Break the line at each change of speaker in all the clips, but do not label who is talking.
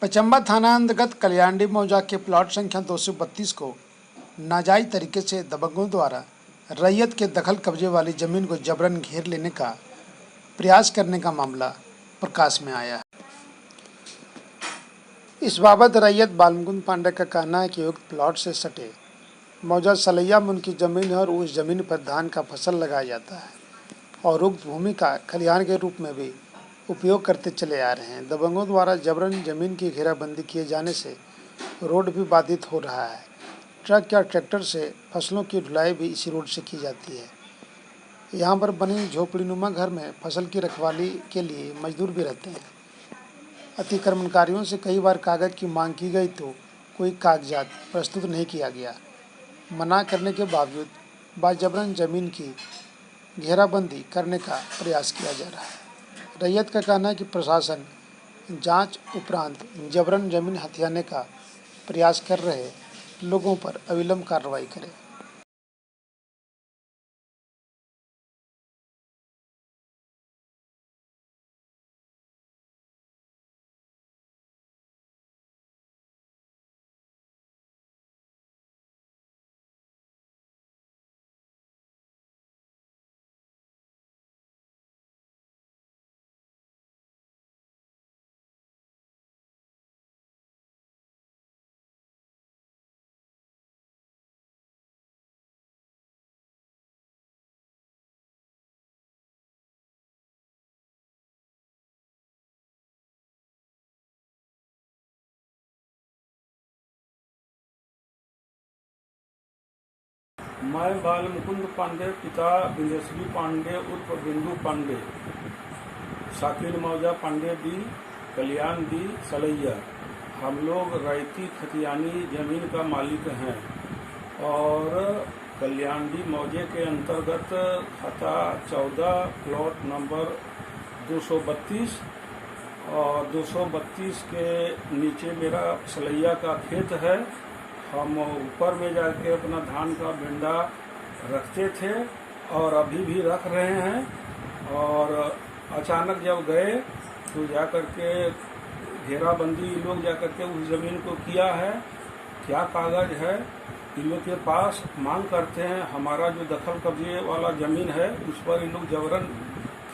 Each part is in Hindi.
पचम्बा थाना अंतर्गत कल्याणी मौजा के प्लॉट संख्या 232 को नाजायज तरीके से दबंगों द्वारा रैयत के दखल कब्जे वाली जमीन को जबरन घेर लेने का प्रयास करने का मामला प्रकाश में आया है। इस बाबत रैयत बालमुकुंद पांडे का कहना है कि उक्त प्लॉट से सटे मौजा सलैया में उनकी जमीन है और उस जमीन पर धान का फसल लगाया जाता है और उक्त भूमि का खलिहान के रूप में भी उपयोग करते चले आ रहे हैं। दबंगों द्वारा जबरन जमीन की घेराबंदी किए जाने से रोड भी बाधित हो रहा है। ट्रक या ट्रैक्टर से फसलों की ढुलाई भी इसी रोड से की जाती है। यहाँ पर बनी झोपड़ीनुमा घर में फसल की रखवाली के लिए मजदूर भी रहते हैं। अतिक्रमणकारियों से कई बार कागज की मांग की गई तो कोई कागजात प्रस्तुत नहीं किया गया। मना करने के बावजूद बाजबरन जमीन की घेराबंदी करने का प्रयास किया जा रहा है। रैयत का कहना है कि प्रशासन जांच उपरांत जबरन जमीन हथियाने का प्रयास कर रहे लोगों पर अविलंब कार्रवाई करे।
मैं बालमुकुंद पांडे पिता बिंदेश्वरी पांडे उर्फ बिंदु पांडे शाकिल मौजा पांडे डी कल्याण डी सलैया हम लोग रैयती खतियानी जमीन का मालिक हैं और कल्याण डी मौजे के अंतर्गत खाता 14 प्लॉट नंबर 232 और 232 के नीचे मेरा सलैया का खेत है। हम ऊपर में जाके अपना धान का भिंडा रखते थे और अभी भी रख रहे हैं और अचानक जब गए तो जाकर के घेराबंदी लोग जाकर के उस ज़मीन को किया है। क्या कागज है इन लोग के पास मांग करते हैं। हमारा जो दखल कब्जे वाला ज़मीन है उस पर इन लोग जबरन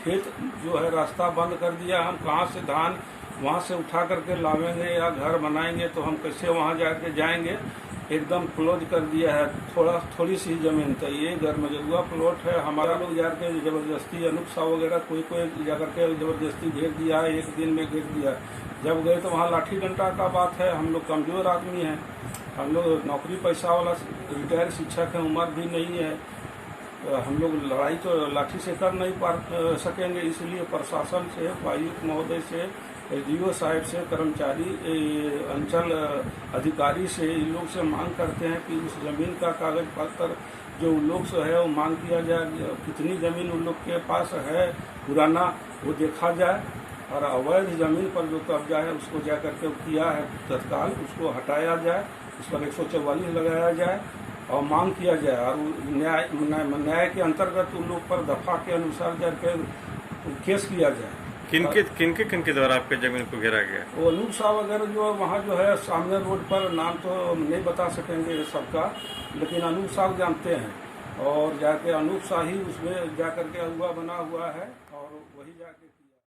खेत जो है रास्ता बंद कर दिया। हम कहाँ से धान वहाँ से उठा करके लावेंगे या घर बनाएंगे तो हम कैसे वहाँ जाके जाएंगे। एकदम क्लोज कर दिया है। थोड़ी सी ज़मीन तो ये घर मजरूआ प्लॉट है। हमारा लोग जाकर ज़बरदस्ती अनुपसा वगैरह कोई जाकर के ज़बरदस्ती घेर दिया है। एक दिन में घेर दिया। जब गए तो वहाँ लाठी डंडा का बात है। हम लोग कमज़ोर आदमी हैं। हम लोग नौकरी पैसा वाला रिटायर शिक्षक है, उम्र भी नहीं है। हम लोग लड़ाई तो लाठी से कर नहीं पा सकेंगे। इसलिए प्रशासन से, उपायुक्त महोदय से, एसडीओ साहब से, कर्मचारी अंचल अधिकारी से इन लोग से मांग करते हैं कि उस ज़मीन का कागज पत्र जो उन लोग से है वो मांग किया जाए। कितनी ज़मीन उन लोग के पास है पुराना वो देखा जाए और अवैध ज़मीन पर जो कब्जा है उसको जा करके किया है तत्काल उसको हटाया जाए। उस पर 144 लगाया जाए और मांग किया जाए और न्याय के अंतर्गत उन लोग पर दफा के अनुसार जाकर केस किया जाए।
किनके द्वारा आपके जमीन को घेरा गया?
वो अनूप शाह वगैरह जो वहाँ जो है सामने रोड पर, नाम तो नहीं बता सकेंगे सबका, लेकिन अनूप शाह जानते हैं और जाके अनूप शाह ही उसमें जाकर के अगुआ बना हुआ है और वही जाके